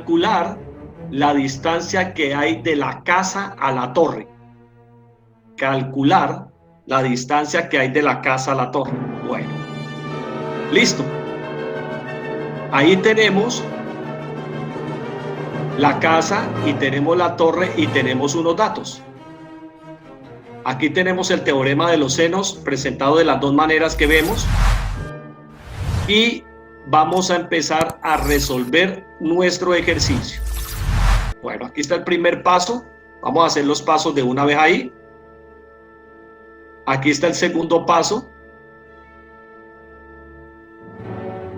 calcular la distancia que hay de la casa a la torre. Calcular la distancia que hay de la casa a la torre. Bueno, listo. Ahí tenemos la casa y tenemos la torre y tenemos unos datos. Aquí tenemos el teorema de los senos presentado de las dos maneras que vemos. Y vamos a empezar a resolver nuestro ejercicio. Bueno, aquí está el primer paso. Vamos a hacer los pasos de una vez ahí. Aquí está el segundo paso.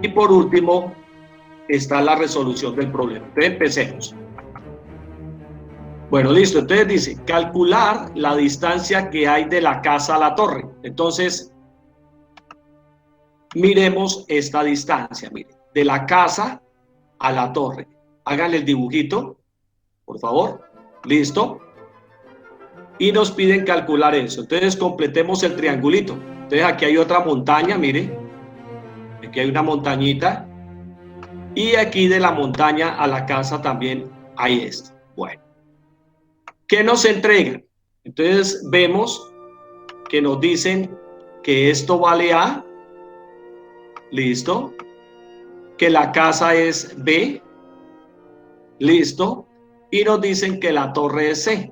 Y por último está la resolución del problema. Entonces empecemos. Bueno, listo. Entonces dice, calcular la distancia que hay de la casa a la torre. Entonces, miremos esta distancia. Mire, de la casa a la torre. Háganle el dibujito, por favor. Listo. Y nos piden calcular eso. Entonces completemos el triangulito. Entonces aquí hay otra montaña, mire. Aquí hay una montañita. Y aquí de la montaña a la casa también hay esto. Bueno. ¿Qué nos entregan? Entonces vemos que nos dicen que esto vale A. Listo. Que la casa es B. Listo. Y nos dicen que la torre es C.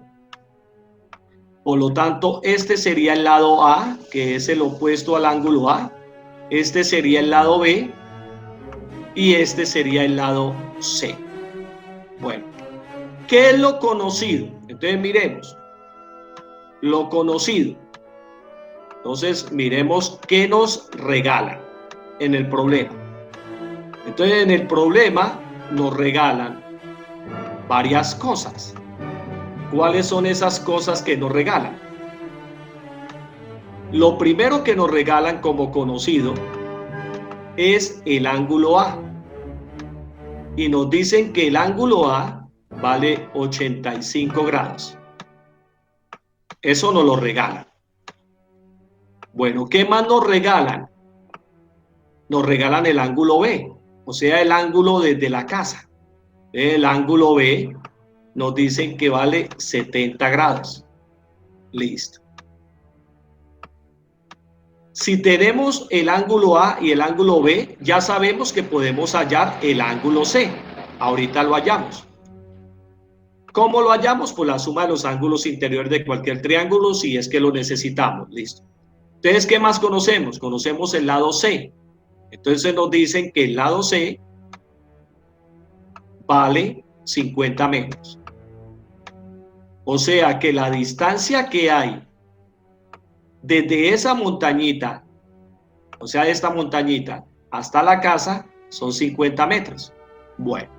Por lo tanto, este sería el lado A, que es el opuesto al ángulo A. Este sería el lado B. Y este sería el lado C. Bueno, ¿qué es lo conocido? Entonces miremos. Lo conocido. Entonces miremos qué nos regalan en el problema. Entonces en el problema nos regalan varias cosas. ¿Cuáles son esas cosas que nos regalan? Lo primero que nos regalan como conocido es el ángulo A. Y nos dicen que el ángulo A vale 85 grados. Eso nos lo regalan. Bueno, ¿qué más nos regalan? Nos regalan el ángulo B, o sea, el ángulo desde la casa. El ángulo B nos dicen que vale 70 grados. Listo. Si tenemos el ángulo A y el ángulo B, ya sabemos que podemos hallar el ángulo C. Ahorita lo hallamos. ¿Cómo lo hallamos? Por la suma de los ángulos interiores de cualquier triángulo, si es que lo necesitamos. Listo. Entonces, ¿qué más conocemos? Conocemos el lado C. Entonces nos dicen que el lado C vale 50 metros. O sea que la distancia que hay desde esa montañita, o sea, esta montañita hasta la casa, son 50 metros. Bueno,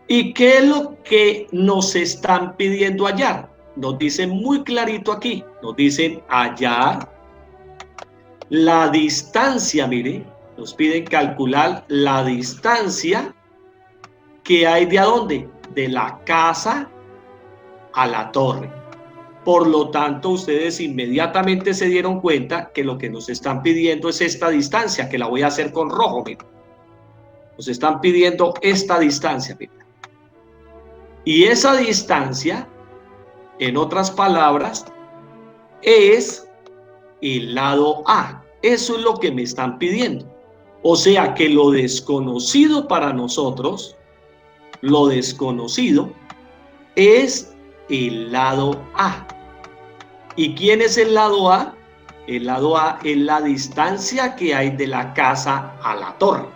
¿y qué es lo que nos están pidiendo hallar? Nos dicen muy clarito aquí, nos dicen hallar la distancia, mire, nos piden calcular la distancia que hay de ¿a dónde? De la casa a la torre. Por lo tanto, ustedes inmediatamente se dieron cuenta que lo que nos están pidiendo es esta distancia, que la voy a hacer con rojo, miren. Nos están pidiendo esta distancia, miren. Y esa distancia, en otras palabras, es el lado A. Eso es lo que me están pidiendo. O sea que lo desconocido para nosotros, lo desconocido, es el lado A. ¿Y quién es el lado A? El lado A es la distancia que hay de la casa a la torre.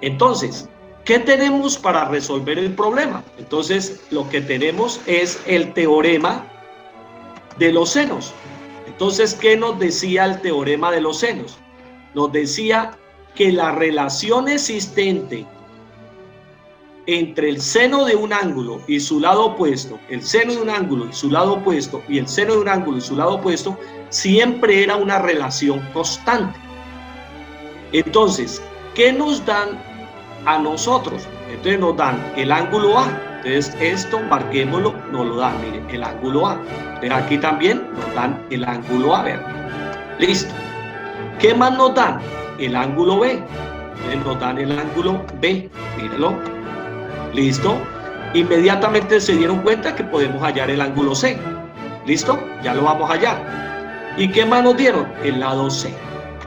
Entonces, ¿qué tenemos para resolver el problema? Entonces, lo que tenemos es el teorema de los senos. Entonces, ¿qué nos decía el teorema de los senos? Nos decía que la relación existente entre el seno de un ángulo y su lado opuesto, el seno de un ángulo y su lado opuesto, y el seno de un ángulo y su lado opuesto, siempre era una relación constante. Entonces, ¿qué nos dan a nosotros? Entonces nos dan el ángulo A. Entonces esto, marquémoslo, nos lo dan, miren, el ángulo A. Entonces aquí también nos dan el ángulo A, ¿ver? Listo. ¿Qué más nos dan? El ángulo B. Entonces nos dan el ángulo B, mírenlo. ¿Listo? Inmediatamente se dieron cuenta que podemos hallar el ángulo C. ¿Listo? Ya lo vamos a hallar. ¿Y qué más nos dieron? El lado C.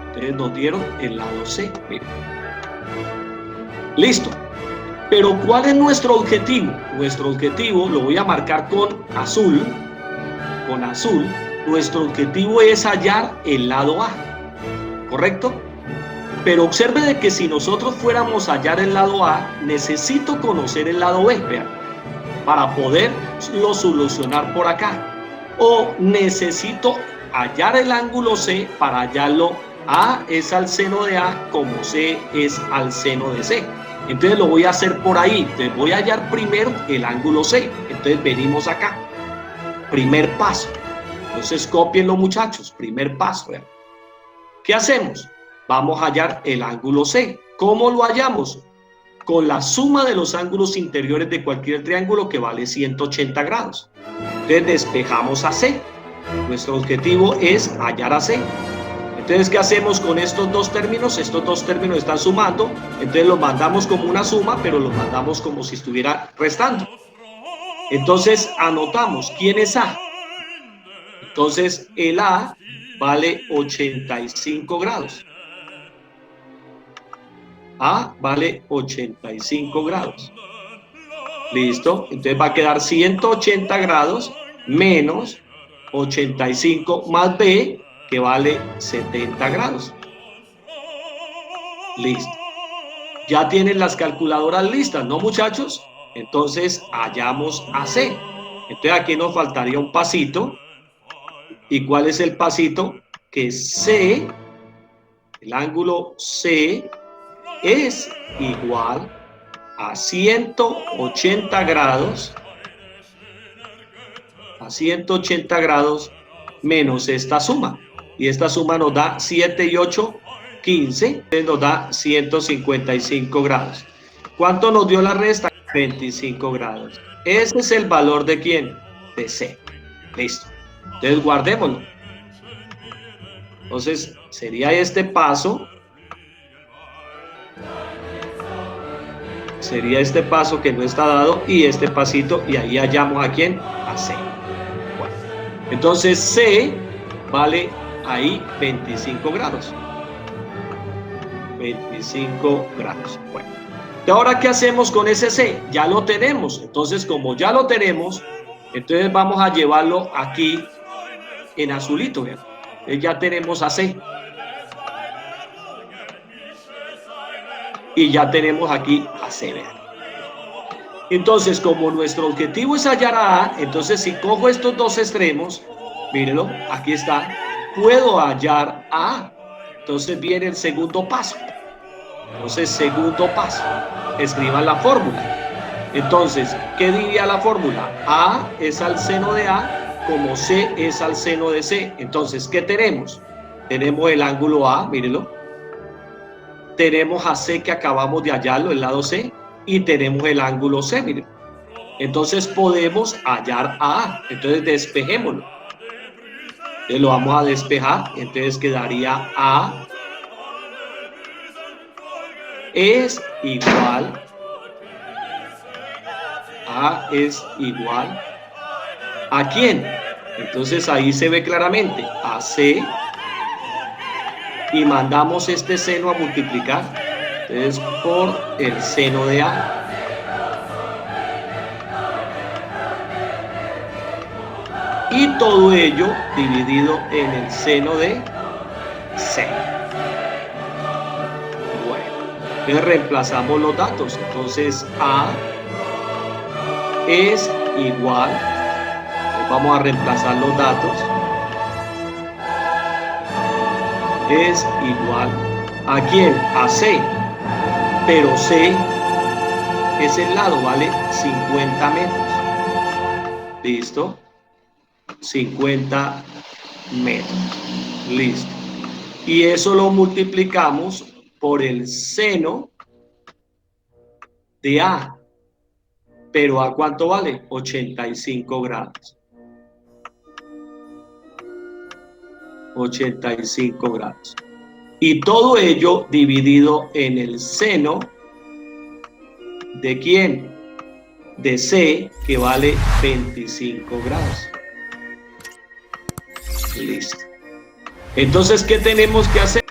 Entonces nos dieron el lado C. Miren. Listo. Pero ¿cuál es nuestro objetivo? Nuestro objetivo lo voy a marcar con azul. Con azul. Nuestro objetivo es hallar el lado A. ¿Correcto? Pero observe de que si nosotros fuéramos a hallar el lado A, necesito conocer el lado B, vean, para poderlo solucionar por acá. O necesito hallar el ángulo C para hallarlo. A es al seno de A como C es al seno de C. Entonces lo voy a hacer por ahí. Entonces voy a hallar primero el ángulo C. Entonces venimos acá. Primer paso. Entonces cópienlo, muchachos. Primer paso. Vean. ¿Qué hacemos? Vamos a hallar el ángulo C. ¿Cómo lo hallamos? Con la suma de los ángulos interiores de cualquier triángulo, que vale 180 grados. Entonces despejamos a C. Nuestro objetivo es hallar a C. Entonces, ¿qué hacemos con estos dos términos? Estos dos términos están sumando. Entonces los mandamos como una suma, pero los mandamos como si estuviera restando. Entonces anotamos quién es A. Entonces el A vale 85 grados. A vale 85 grados. ¿Listo? Entonces va a quedar 180 grados menos 85 más B, que vale 70 grados. Listo. Ya tienen las calculadoras listas, ¿no, muchachos? Entonces hallamos a C. Entonces aquí nos faltaría un pasito. ¿Y cuál es el pasito? Que C, el ángulo C, es igual a 180 grados, menos esta suma. Y esta suma nos da 7 y 8, 15, nos da 155 grados. ¿Cuánto nos dio la resta? 25 grados. Ese es el valor de ¿quién? De C. Listo. Entonces guardémoslo. Entonces sería este paso. Sería este paso que no está dado y este pasito, y ahí hallamos a ¿quién? A C. Bueno, entonces C vale ahí 25 grados. 25 grados. Bueno, ¿y ahora qué hacemos con ese C? Ya lo tenemos. Entonces, como ya lo tenemos, entonces vamos a llevarlo aquí en azulito. ¿Vean? Ya tenemos a C. Y ya tenemos aquí a C. Vean. Entonces, como nuestro objetivo es hallar a A, entonces si cojo estos dos extremos, mírenlo, aquí está, puedo hallar a A. Entonces viene el segundo paso. Entonces, segundo paso, escriban la fórmula. Entonces, ¿qué diría la fórmula? A es al seno de A, como C es al seno de C. Entonces, ¿qué tenemos? Tenemos el ángulo A, mírenlo. Tenemos a C que acabamos de hallarlo, el lado C, y tenemos el ángulo C, miren. Entonces podemos hallar a A. Entonces despejémoslo. Entonces lo vamos a despejar. Entonces quedaría A es igual. A es igual. ¿A quién? Entonces ahí se ve claramente. A C. Y mandamos este seno a multiplicar. Entonces por el seno de A. Y todo ello dividido en el seno de C. Bueno, entonces reemplazamos los datos. Entonces A es igual. Vamos a reemplazar los datos. Es igual. ¿A quién? A C. Pero C es el lado, vale 50 metros. ¿Listo? 50 metros. Listo. Y eso lo multiplicamos por el seno de A. Pero ¿a cuánto vale? 85 grados. 85 grados. Y todo ello dividido en el seno ¿de quién? de C, que vale 25 grados. Listo. Entonces, ¿qué tenemos que hacer?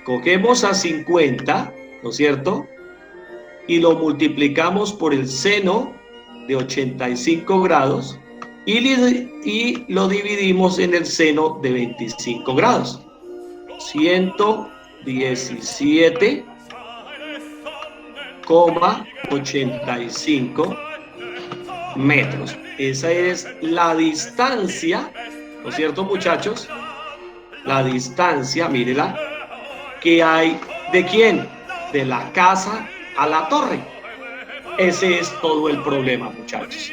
Cogemos a 50, ¿no es cierto? Y lo multiplicamos por el seno de 85 grados y lo dividimos en el seno de 25 grados. 117,85 metros. Esa es la distancia, ¿no es cierto, muchachos? La distancia, mírela, que hay ¿de quién? De la casa a la torre. Ese es todo el problema, muchachos.